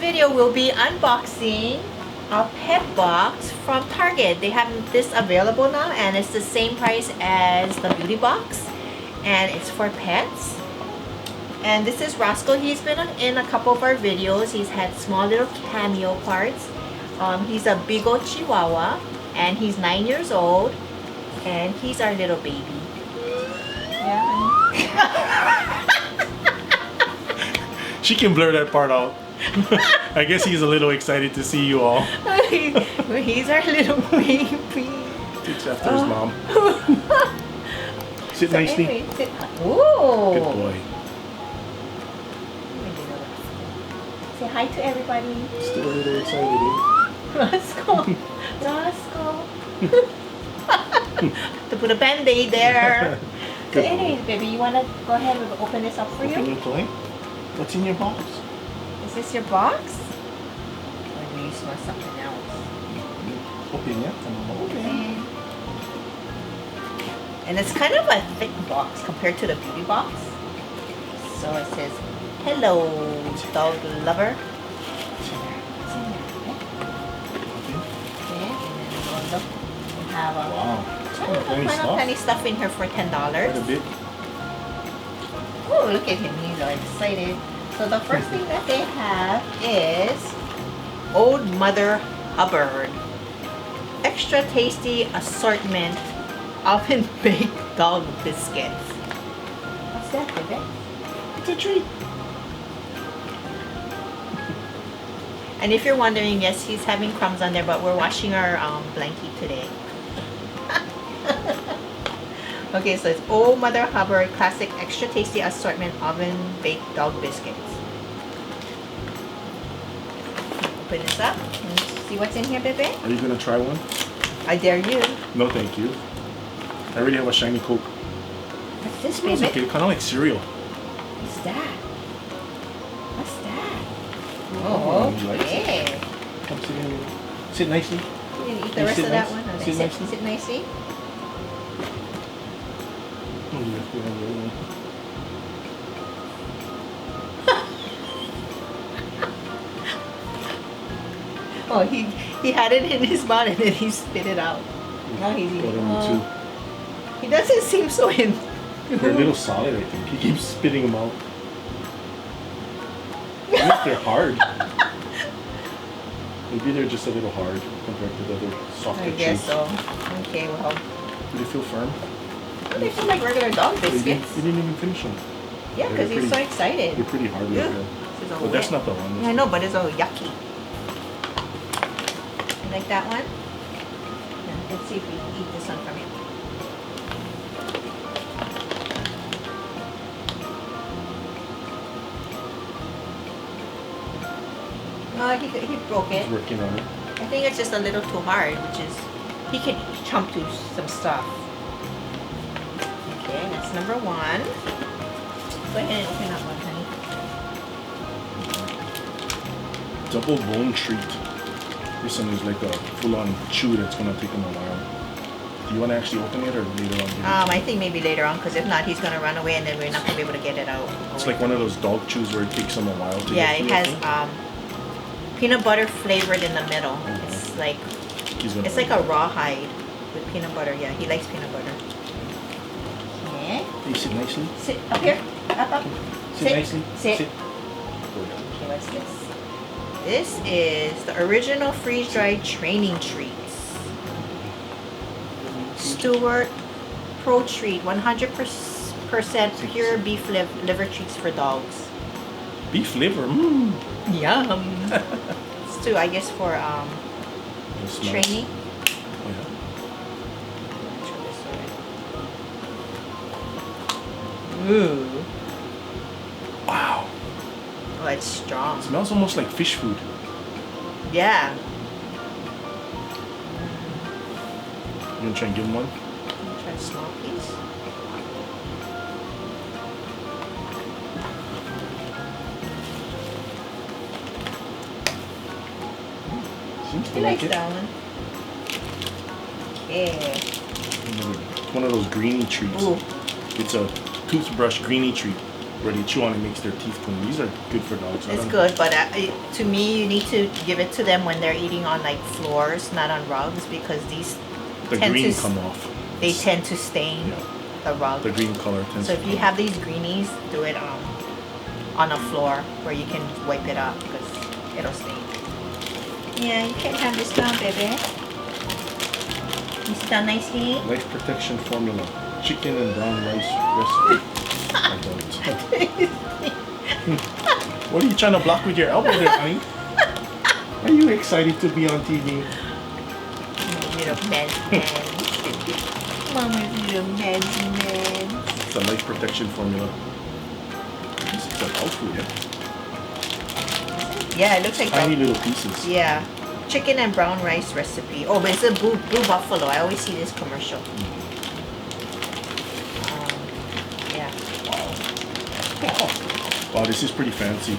video we'll be unboxing a pet box from Target. They have this available now and it's the same price as the beauty box and it's for pets. And this is Roscoe. He's been in a couple of our videos. He's had small little cameo parts. He's a big old Chihuahua and he's 9 years old and he's our little baby. Yeah. She can blur that part out. I guess he's a little excited to see you all. He's our little baby. Takes after his mom. Sit nicely. Anyway, sit. Ooh. Good boy. Say hi to everybody. Still a little excited, eh? Roscoe. Roscoe. To put a band-aid there. So anyways, baby, you want to go ahead and open this up for you? Open your toy? What's in your box? Is this your box? Or do you want something else? Open it. Okay. And it's kind of a thick box compared to the beauty box. So it says, "Hello, dog lover." Okay, and then we'll look. We have a tiny stuff in here for $10. Quite a bit. Oh, look at him. He's all excited. So the first thing that they have is Old Mother Hubbard. Extra tasty assortment oven baked dog biscuits. What's that, baby? It's a treat. And if you're wondering, yes, he's having crumbs on there, but we're washing our blankie today. Okay, so it's Old Mother Hubbard Classic Extra Tasty Assortment Oven Baked Dog Biscuits. Open this up and see what's in here, baby. Are you going to try one? I dare you. No, thank you. I already have a shiny Coke. What's this, It's baby? okay, kind of like cereal. What's that? What's that? Oh, you like okay. it? Come sit nicely. You gonna eat the rest of that one? Or Sit nicely. Sit nicely. Oh, you have to have the other one. Oh, he had it in his mouth and then he spit it out. Now he's eating. He doesn't seem so in. They're a little solid, I think. He keeps spitting them out. I think they're hard. Maybe they're just a little hard compared to the other softer chews. I guess so. Okay, well. Do they feel firm? They feel like regular dog biscuits. You didn't even finish them. Yeah, because he's so excited. They're pretty hard. But that's not the one. Yeah, I know, but it's all yucky. You like that one? Yeah, let's see if we can eat this one from you. Oh, he broke it. He's working on it. I think it's just a little too hard, which is, he can chomp through some stuff. Okay, that's number one. Go ahead and open that one, honey. Double bone treat. This one is like a full-on chew that's gonna take him a while. Do you want to actually open it or later on? I think maybe later on, because if not, he's gonna run away and then we're not gonna be able to get it out. It's like one of those dog chews where it takes him a while to yeah, get it has peanut butter flavored in the middle. It's like a rawhide with peanut butter. Yeah, he likes peanut butter. Okay. You sit nicely. Sit up here. Up. Sit nicely. Sit. Okay, what's this? This is the original freeze-dried training treats. Stewart Pro Treat, 100% pure beef liver treats for dogs. Beef liver. Mmm. Yum. It's too, I guess, for training. Oh, yeah. Ooh. Wow. Oh, it's strong. It smells almost like fish food. Yeah. You gonna try and give him one? Try a small piece. Seems to He like likes it. that one. Yeah. It's one of those greeny treats. Ooh. It's a toothbrush greeny treat. where they chew on it makes their teeth clean. These are good for dogs. It's good, but to me, you need to give it to them when they're eating on like floors, not on rugs, because these The tend green to come off. they tend to stain Yeah. the rug. The green color tends So to if you come have these greenies, do it on a floor where you can wipe it up because it'll stain. Yeah, you can have this down, baby. You sit down nicely. off. Life protection formula. Chicken and brown rice recipe. I don't. What are you trying to block with your elbow there, honey? Are you excited to be on TV? Little meds, man. Mama's little meds, man. It's a life protection formula. This is a dog food, yeah? Yeah, it looks like Tiny that. little pieces. Yeah. Chicken and brown rice recipe. Oh, but it's a blue buffalo. I always see this commercial. Yeah. Wow, this is pretty fancy.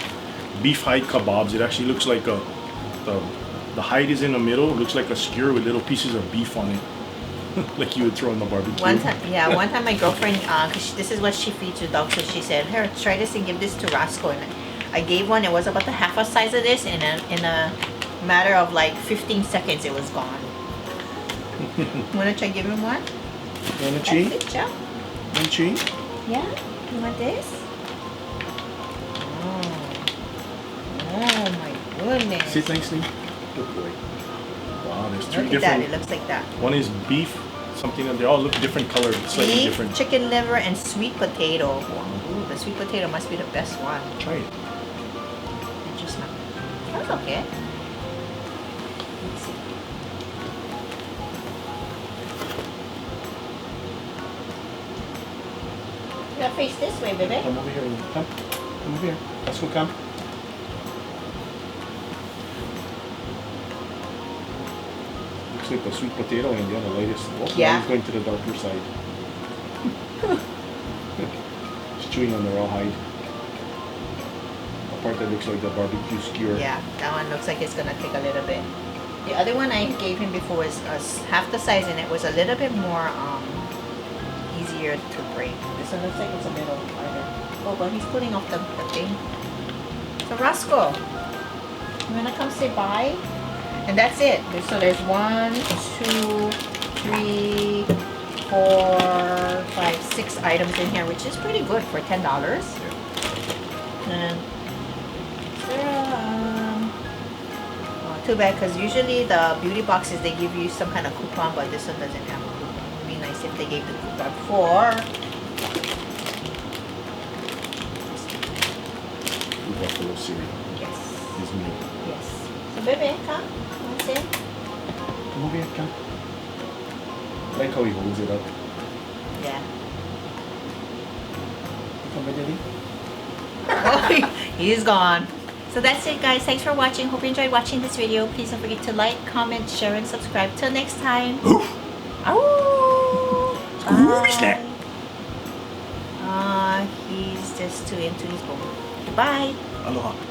Beef hide kebabs. It actually looks like the hide is in the middle. It looks like a skewer with little pieces of beef on it. Like you would throw in the barbecue. One time my girlfriend, cause this is what she feeds her dog, so she said, "Here, try this and give this to Roscoe." And I gave one. It was about the half a size of this, and in a matter of like 15 seconds, it was gone. Wanna try giving one? You want a That's cheese? it, Joe. Want a cheese? Yeah. You want this? Oh my goodness. Sit nicely. Good boy. Wow, there's three Look at that. different. It looks like that. One is beef, something that they all look different color, slightly Beef, different. chicken liver, and sweet potato. Ooh, the sweet potato must be the best one. Try it. Just not. That's okay. Let's see. You gotta face this way, baby. Come over here. Come. Come over here. Let's go. Come. Looks like the sweet potato and the other lightest. Oh, Yeah. Now he's going to the darker side. He's chewing on the raw hide. The part that looks like the barbecue skewer. Yeah, that one looks like it's gonna take a little bit. The other one I gave him before was half the size, and it was a little bit more easier to break. This one looks like it's a little harder. Oh, but he's putting off the thing. So Roscoe, you wanna come say bye? And that's it. So there's 1, 2, 3, 4, 5, 6 items in here, which is pretty good for $10. And too bad, because usually the beauty boxes they give you some kind of coupon, but this one doesn't have a coupon. It would be nice if they gave the coupon for Blue buffalo cereal. yes, Is me. yes. So baby, come, what's in? Come over here. Come. I like how he holds it up. Yeah. Come, my daddy. Oh, he's gone. So that's it, guys. Thanks for watching. Hope you enjoyed watching this video. Please don't forget to like, comment, share, and subscribe. Till next time. Oof. Ow! Scooby snack. He's just too into his bone. Goodbye. Aloha.